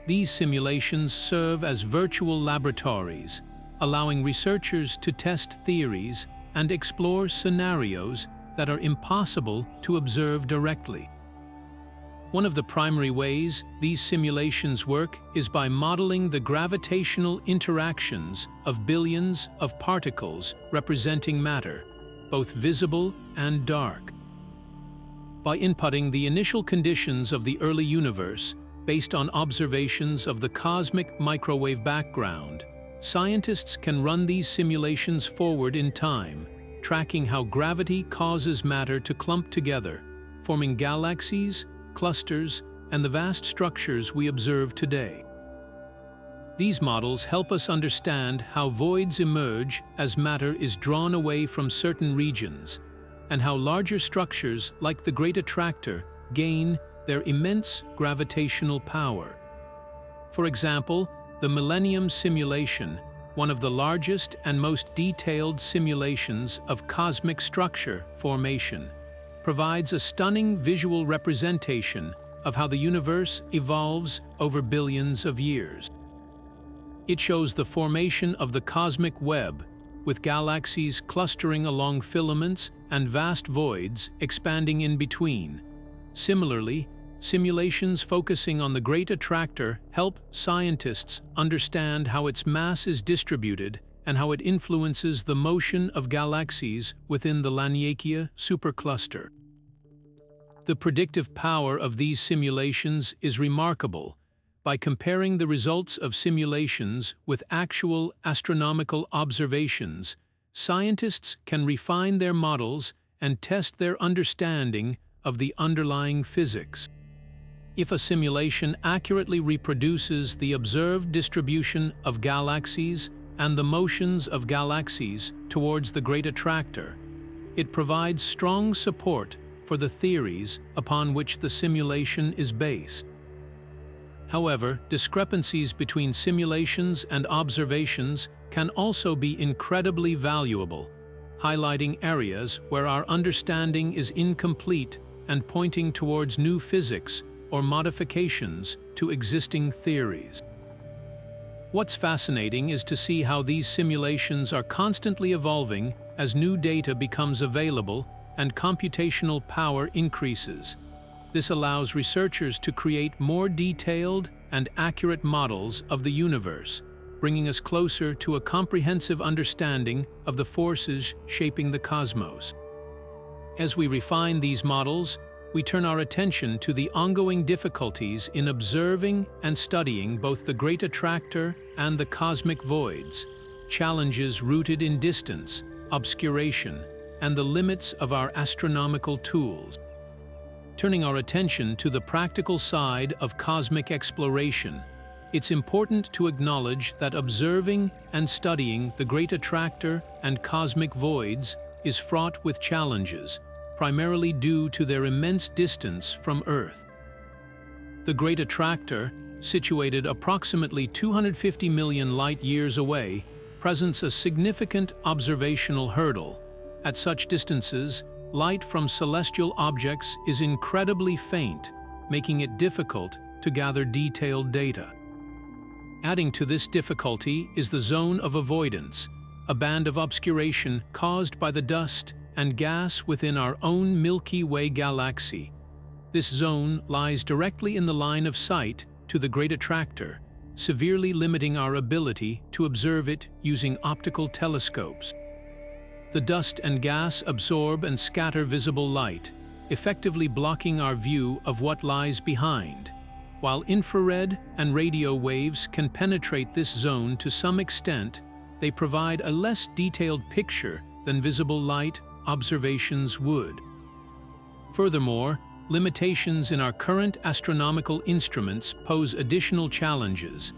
These simulations serve as virtual laboratories, allowing researchers to test theories and explore scenarios that are impossible to observe directly. One of the primary ways these simulations work is by modeling the gravitational interactions of billions of particles representing matter, both visible and dark. By inputting the initial conditions of the early universe, based on observations of the cosmic microwave background. Scientists can run these simulations forward in time, tracking how gravity causes matter to clump together, forming galaxies, clusters, and the vast structures we observe today. These models help us understand how voids emerge as matter is drawn away from certain regions, and how larger structures like the Great Attractor gain their immense gravitational power. For example, the Millennium simulation, one of the largest and most detailed simulations of cosmic structure formation, provides a stunning visual representation of how the universe evolves over billions of years. It shows the formation of the cosmic web, with galaxies clustering along filaments and vast voids expanding in between. Similarly, simulations focusing on the Great Attractor help scientists understand how its mass is distributed and how it influences the motion of galaxies within the Laniakea Supercluster. The predictive power of these simulations is remarkable. By comparing the results of simulations with actual astronomical observations, scientists can refine their models and test their understanding of the underlying physics. If a simulation accurately reproduces the observed distribution of galaxies and the motions of galaxies towards the Great Attractor, it provides strong support for the theories upon which the simulation is based. However, discrepancies between simulations and observations can also be incredibly valuable, highlighting areas where our understanding is incomplete and pointing towards new physics or modifications to existing theories. What's fascinating is to see how these simulations are constantly evolving as new data becomes available and computational power increases. This allows researchers to create more detailed and accurate models of the universe, bringing us closer to a comprehensive understanding of the forces shaping the cosmos. As we refine these models, we turn our attention to the ongoing difficulties in observing and studying both the Great Attractor and the cosmic voids, challenges rooted in distance, obscuration, and the limits of our astronomical tools. Turning our attention to the practical side of cosmic exploration, it's important to acknowledge that observing and studying the Great Attractor and cosmic voids is fraught with challenges, primarily due to their immense distance from Earth. The Great Attractor, situated approximately 250 million light-years away, presents a significant observational hurdle. At such distances, light from celestial objects is incredibly faint, making it difficult to gather detailed data. Adding to this difficulty is the zone of avoidance, a band of obscuration caused by the dust and gas within our own Milky Way galaxy. This zone lies directly in the line of sight to the Great Attractor, severely limiting our ability to observe it using optical telescopes. The dust and gas absorb and scatter visible light, effectively blocking our view of what lies behind. While infrared and radio waves can penetrate this zone to some extent, they provide a less detailed picture than visible light observations would. Furthermore, limitations in our current astronomical instruments pose additional challenges.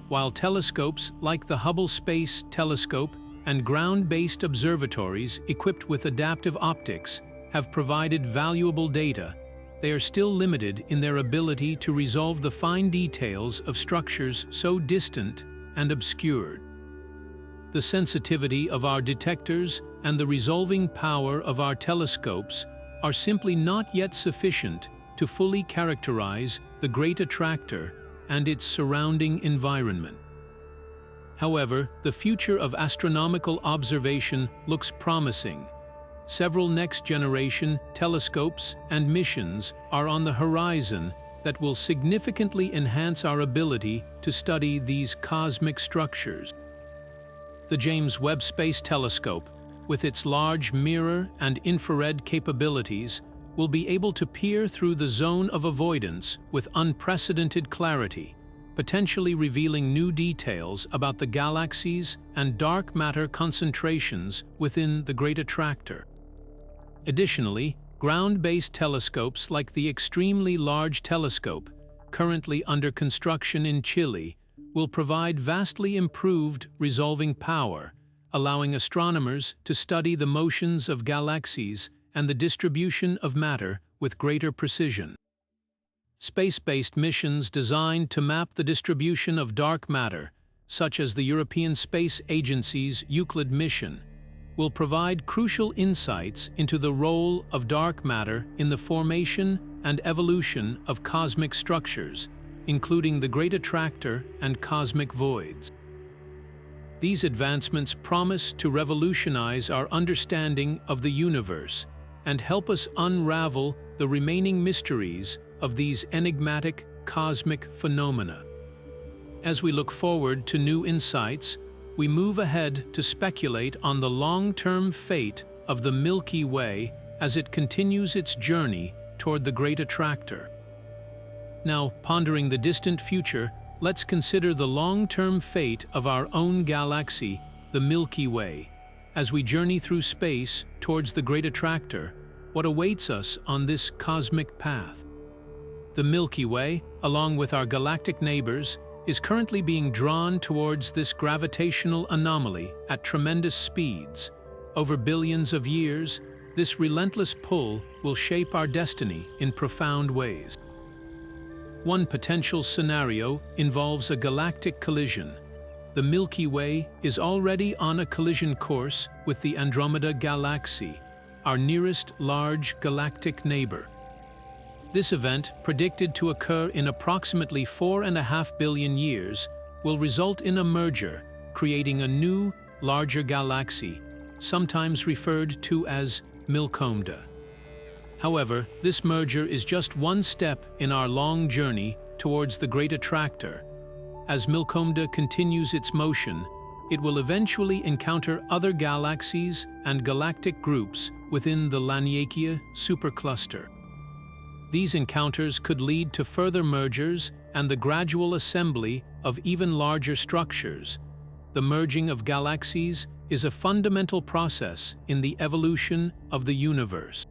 While telescopes like the Hubble Space Telescope and ground-based observatories equipped with adaptive optics have provided valuable data, they are still limited in their ability to resolve the fine details of structures so distant and obscured. The sensitivity of our detectors and the resolving power of our telescopes are simply not yet sufficient to fully characterize the Great Attractor and its surrounding environment. However, the future of astronomical observation looks promising. Several next-generation telescopes and missions are on the horizon that will significantly enhance our ability to study these cosmic structures. The James Webb Space Telescope, with its large mirror and infrared capabilities, will be able to peer through the zone of avoidance with unprecedented clarity, potentially revealing new details about the galaxies and dark matter concentrations within the Great Attractor. Additionally, ground-based telescopes like the extremely large telescope, currently under construction in Chile, will provide vastly improved resolving power, allowing astronomers to study the motions of galaxies and the distribution of matter with greater precision. Space-based missions designed to map the distribution of dark matter, such as the European Space Agency's Euclid mission, will provide crucial insights into the role of dark matter in the formation and evolution of cosmic structures, including the Great Attractor and cosmic voids. These advancements promise to revolutionize our understanding of the universe and help us unravel the remaining mysteries of these enigmatic cosmic phenomena. As we look forward to new insights, we move ahead to speculate on the long-term fate of the Milky Way as it continues its journey toward the Great Attractor. Now, pondering the distant future, let's consider the long-term fate of our own galaxy, the Milky Way. As we journey through space towards the Great Attractor, what awaits us on this cosmic path? The Milky Way, along with our galactic neighbors, is currently being drawn towards this gravitational anomaly at tremendous speeds. Over billions of years, this relentless pull will shape our destiny in profound ways. One potential scenario involves a galactic collision. The Milky Way is already on a collision course with the Andromeda Galaxy, our nearest large galactic neighbor. This event, predicted to occur in approximately 4.5 billion years, will result in a merger, creating a new, larger galaxy, sometimes referred to as Milkomda. However, this merger is just one step in our long journey towards the Great Attractor. As Milkomda continues its motion, it will eventually encounter other galaxies and galactic groups within the Laniakea Supercluster. These encounters could lead to further mergers and the gradual assembly of even larger structures. The merging of galaxies is a fundamental process in the evolution of the universe.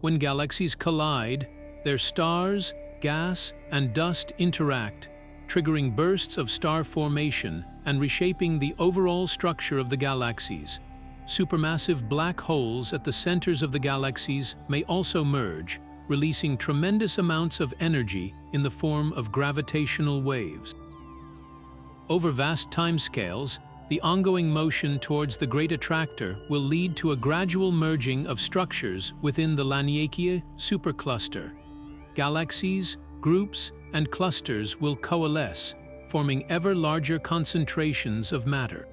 When galaxies collide, their stars, gas, and dust interact, triggering bursts of star formation and reshaping the overall structure of the galaxies. Supermassive black holes at the centers of the galaxies may also merge, releasing tremendous amounts of energy in the form of gravitational waves. Over vast timescales, the ongoing motion towards the Great Attractor will lead to a gradual merging of structures within the Laniakea Supercluster. Galaxies, groups, and clusters will coalesce, forming ever larger concentrations of matter.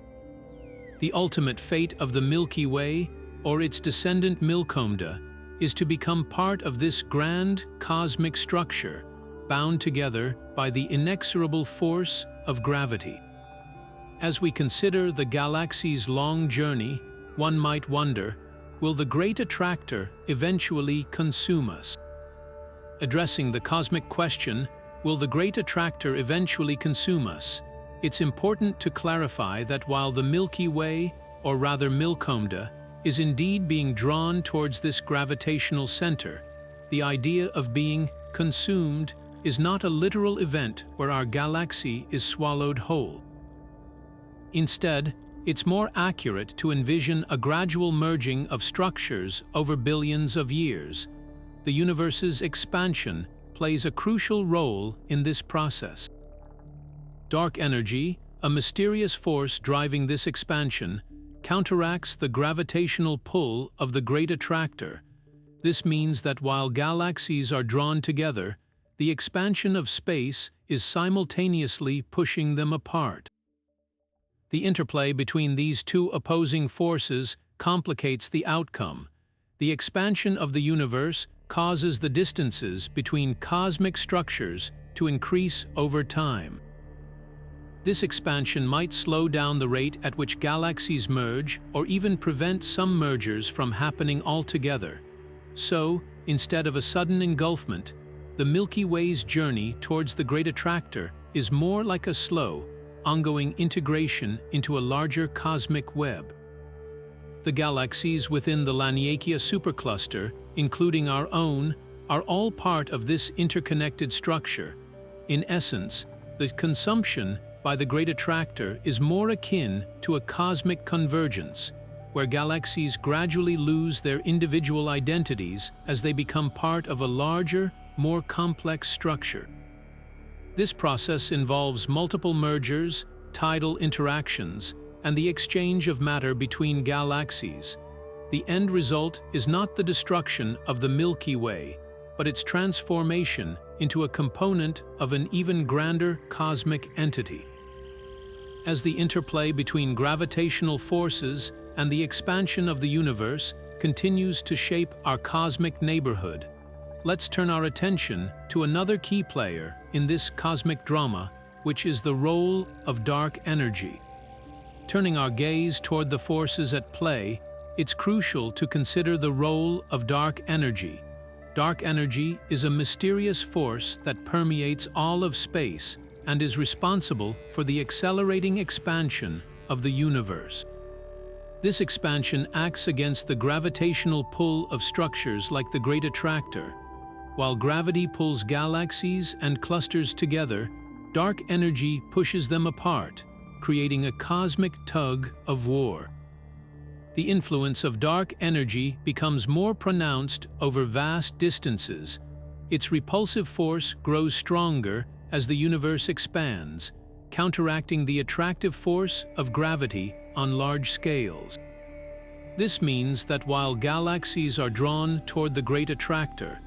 The ultimate fate of the Milky Way, or its descendant Milkomda, is to become part of this grand cosmic structure, bound together by the inexorable force of gravity. As we consider the galaxy's long journey, one might wonder, will the Great Attractor eventually consume us? Addressing the cosmic question, will the Great Attractor eventually consume us? It's important to clarify that while the Milky Way, or rather Milkomda, is indeed being drawn towards this gravitational center, the idea of being consumed is not a literal event where our galaxy is swallowed whole. Instead, it's more accurate to envision a gradual merging of structures over billions of years. The universe's expansion plays a crucial role in this process. Dark energy, a mysterious force driving this expansion, counteracts the gravitational pull of the Great Attractor. This means that while galaxies are drawn together, the expansion of space is simultaneously pushing them apart. The interplay between these two opposing forces complicates the outcome. The expansion of the universe causes the distances between cosmic structures to increase over time. This expansion might slow down the rate at which galaxies merge or even prevent some mergers from happening altogether. So, Instead of a sudden engulfment, the Milky Way's journey towards the Great Attractor is more like a slow, ongoing integration into a larger cosmic web. The galaxies within the Laniakea Supercluster, including our own, are all part of this interconnected structure. In essence, the consumption by the Great Attractor is more akin to a cosmic convergence, where galaxies gradually lose their individual identities as they become part of a larger, more complex structure. This process involves multiple mergers, tidal interactions, and the exchange of matter between galaxies. The end result is not the destruction of the Milky Way, but its transformation into a component of an even grander cosmic entity. As the interplay between gravitational forces and the expansion of the universe continues to shape our cosmic neighborhood, let's turn our attention to another key player in this cosmic drama, which is the role of dark energy. Turning our gaze toward the forces at play, it's crucial to consider the role of dark energy. Dark energy is a mysterious force that permeates all of space and is responsible for the accelerating expansion of the universe. This expansion acts against the gravitational pull of structures like the Great Attractor. While gravity pulls galaxies and clusters together, dark energy pushes them apart, creating a cosmic tug of war. The influence of dark energy becomes more pronounced over vast distances. Its repulsive force grows stronger as the universe expands, counteracting the attractive force of gravity on large scales. This means that while galaxies are drawn toward the Great Attractor,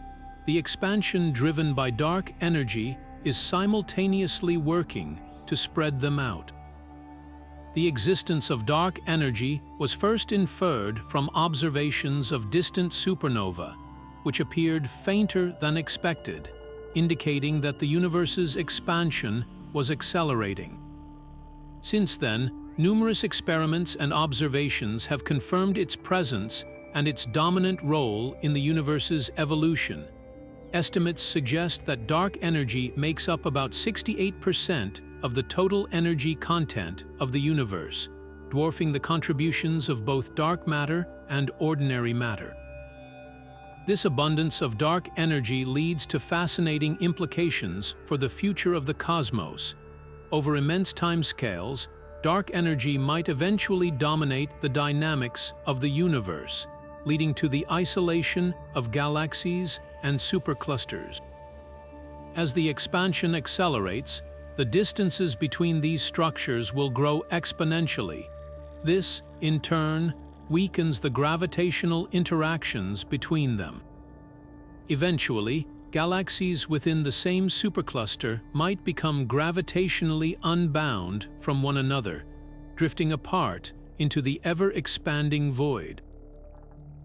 the expansion driven by dark energy is simultaneously working to spread them out. The existence of dark energy was first inferred from observations of distant supernovae, which appeared fainter than expected, indicating that the universe's expansion was accelerating. Since then, numerous experiments and observations have confirmed its presence and its dominant role in the universe's evolution. Estimates suggest that dark energy makes up about 68% of the total energy content of the universe, dwarfing the contributions of both dark matter and ordinary matter. This abundance of dark energy leads to fascinating implications for the future of the cosmos. Over immense timescales, dark energy might eventually dominate the dynamics of the universe, leading to the isolation of galaxies and superclusters. As the expansion accelerates, the distances between these structures will grow exponentially. This, in turn, weakens the gravitational interactions between them. Eventually, galaxies within the same supercluster might become gravitationally unbound from one another, drifting apart into the ever-expanding void.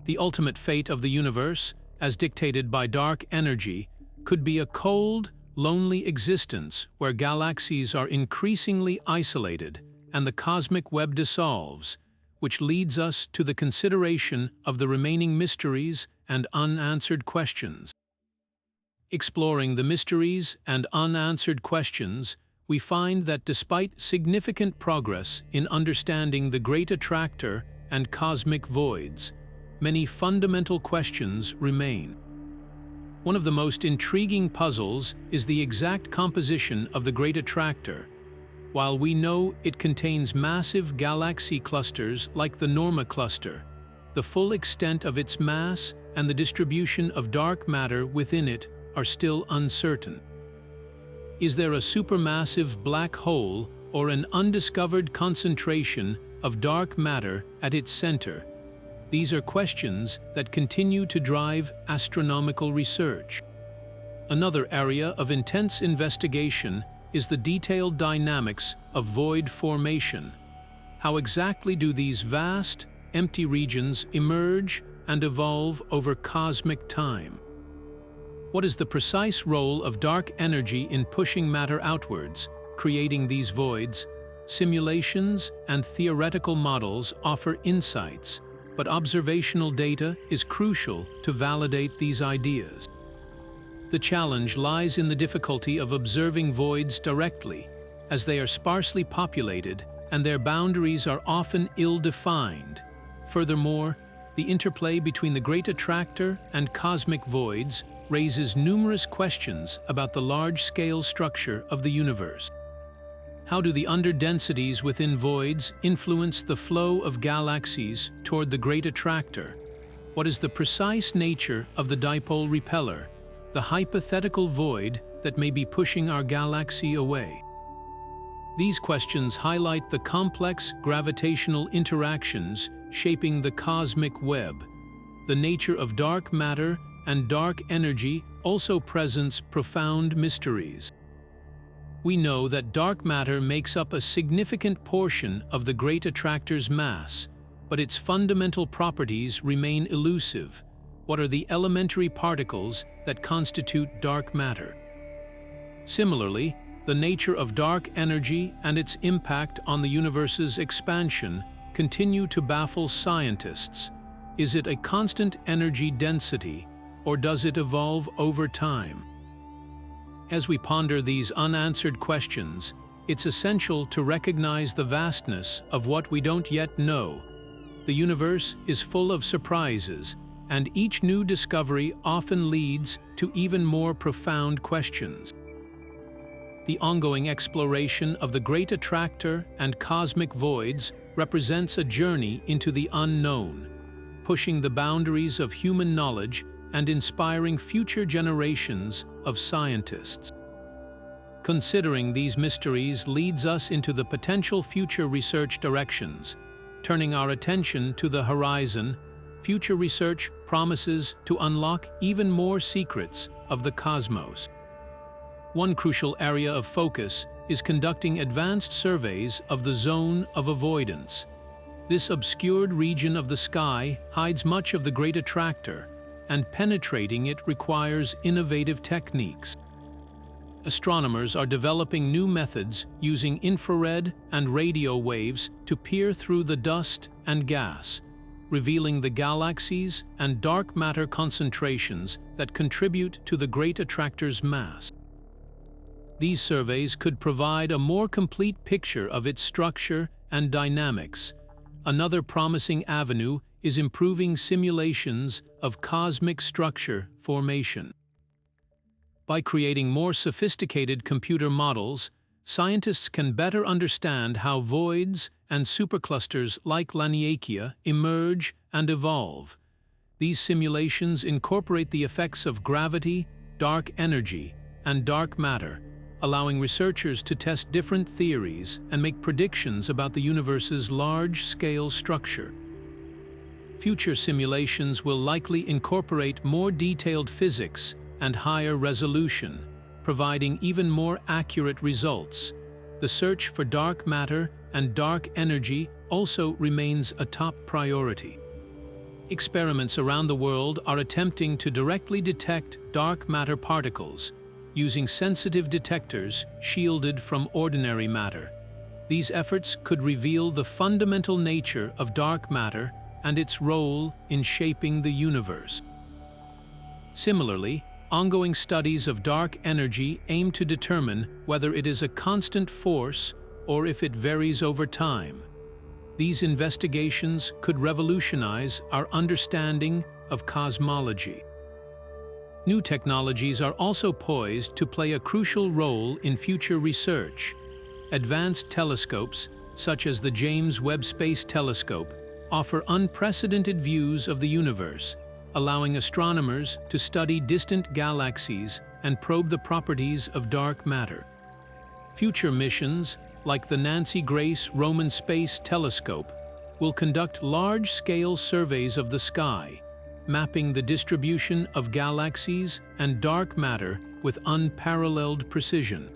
The ultimate fate of the universe, as dictated by dark energy, could be a cold, lonely existence where galaxies are increasingly isolated and the cosmic web dissolves, which leads us to the consideration of the remaining mysteries and unanswered questions. Exploring the mysteries and unanswered questions, we find that despite significant progress in understanding the Great Attractor and cosmic voids, many fundamental questions remain. One of the most intriguing puzzles is the exact composition of the Great Attractor. While we know it contains massive galaxy clusters like the Norma Cluster, the full extent of its mass and the distribution of dark matter within it are still uncertain. Is there a supermassive black hole or an undiscovered concentration of dark matter at its center? These are questions that continue to drive astronomical research. Another area of intense investigation is the detailed dynamics of void formation. How exactly do these vast, empty regions emerge and evolve over cosmic time? What is the precise role of dark energy in pushing matter outwards, creating these voids? Simulations and theoretical models offer insights, but observational data is crucial to validate these ideas. The challenge lies in the difficulty of observing voids directly, as they are sparsely populated and their boundaries are often ill-defined. Furthermore, the interplay between the Great Attractor and cosmic voids raises numerous questions about the large-scale structure of the universe. How do the underdensities within voids influence the flow of galaxies toward the Great Attractor? What is the precise nature of the dipole repeller, the hypothetical void that may be pushing our galaxy away? These questions highlight the complex gravitational interactions shaping the cosmic web. The nature of dark matter and dark energy also presents profound mysteries. We know that dark matter makes up a significant portion of the Great Attractor's mass, but its fundamental properties remain elusive. What are the elementary particles that constitute dark matter? Similarly, the nature of dark energy and its impact on the universe's expansion continue to baffle scientists. Is it a constant energy density, or does it evolve over time? As we ponder these unanswered questions, it's essential to recognize the vastness of what we don't yet know. The universe is full of surprises, and each new discovery often leads to even more profound questions. The ongoing exploration of the Great Attractor and cosmic voids represents a journey into the unknown, pushing the boundaries of human knowledge and inspiring future generations of scientists. Considering these mysteries leads us into the potential future research directions. Turning our attention to the horizon, future research promises to unlock even more secrets of the cosmos. One crucial area of focus is conducting advanced surveys of the zone of avoidance. This obscured region of the sky hides much of the Great Attractor, and penetrating it requires innovative techniques. Astronomers are developing new methods using infrared and radio waves to peer through the dust and gas, revealing the galaxies and dark matter concentrations that contribute to the Great Attractor's mass. These surveys could provide a more complete picture of its structure and dynamics. Another promising avenue is improving simulations of cosmic structure formation. By creating more sophisticated computer models, scientists can better understand how voids and superclusters like Laniakea emerge and evolve. These simulations incorporate the effects of gravity, dark energy, and dark matter, allowing researchers to test different theories and make predictions about the universe's large-scale structure. Future simulations will likely incorporate more detailed physics and higher resolution, providing even more accurate results. The search for dark matter and dark energy also remains a top priority. Experiments around the world are attempting to directly detect dark matter particles, using sensitive detectors shielded from ordinary matter. These efforts could reveal the fundamental nature of dark matter and its role in shaping the universe. Similarly, ongoing studies of dark energy aim to determine whether it is a constant force or if it varies over time. These investigations could revolutionize our understanding of cosmology. New technologies are also poised to play a crucial role in future research. Advanced telescopes, such as the James Webb Space Telescope, offer unprecedented views of the universe, allowing astronomers to study distant galaxies and probe the properties of dark matter. Future missions, like the Nancy Grace Roman Space Telescope, will conduct large-scale surveys of the sky, mapping the distribution of galaxies and dark matter with unparalleled precision.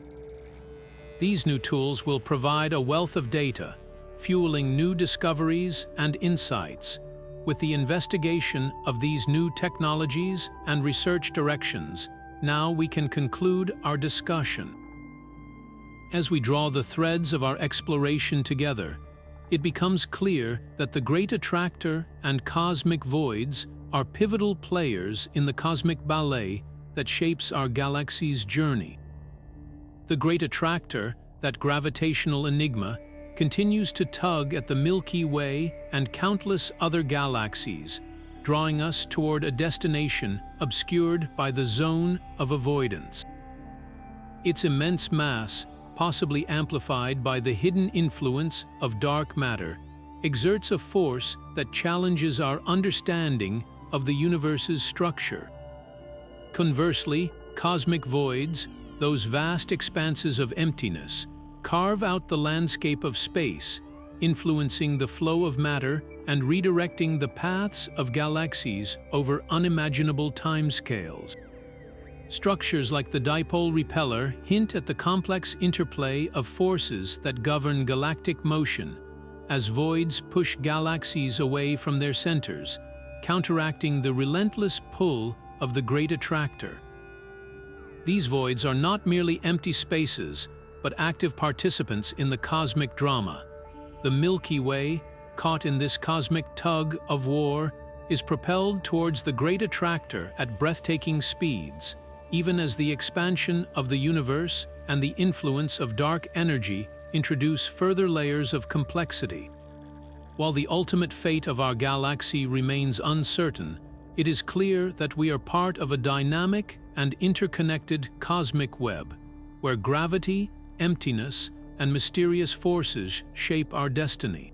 These new tools will provide a wealth of data, fueling new discoveries and insights. With the investigation of these new technologies and research directions, now we can conclude our discussion. As we draw the threads of our exploration together, it becomes clear that the Great Attractor and cosmic voids are pivotal players in the cosmic ballet that shapes our galaxy's journey. The Great Attractor, that gravitational enigma, continues to tug at the Milky Way and countless other galaxies, drawing us toward a destination obscured by the zone of avoidance. Its immense mass, possibly amplified by the hidden influence of dark matter, exerts a force that challenges our understanding of the universe's structure. Conversely, cosmic voids, those vast expanses of emptiness, carve out the landscape of space, influencing the flow of matter and redirecting the paths of galaxies over unimaginable timescales. Structures like the dipole repeller hint at the complex interplay of forces that govern galactic motion, as voids push galaxies away from their centers, counteracting the relentless pull of the Great Attractor. These voids are not merely empty spaces, but active participants in the cosmic drama. The Milky Way, caught in this cosmic tug of war, is propelled towards the Great Attractor at breathtaking speeds, even as the expansion of the universe and the influence of dark energy introduce further layers of complexity. While the ultimate fate of our galaxy remains uncertain, it is clear that we are part of a dynamic and interconnected cosmic web, where gravity, emptiness, and mysterious forces shape our destiny.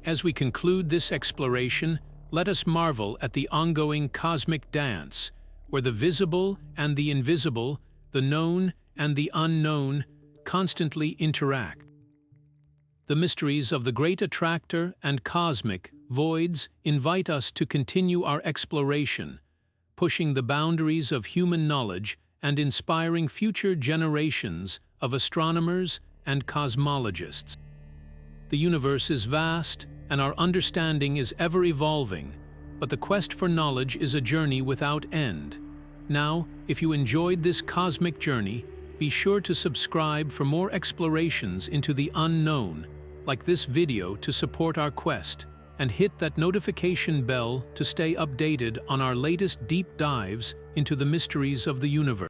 As we conclude this exploration, let us marvel at the ongoing cosmic dance, where the visible and the invisible, the known and the unknown, constantly interact. The mysteries of the Great Attractor and cosmic voids invite us to continue our exploration, pushing the boundaries of human knowledge and inspiring future generations of astronomers and cosmologists. The universe is vast, and our understanding is ever evolving, but the quest for knowledge is a journey without end. Now, if you enjoyed this cosmic journey, be sure to subscribe for more explorations into the unknown, like this video to support our quest, and hit that notification bell to stay updated on our latest deep dives into the mysteries of the universe.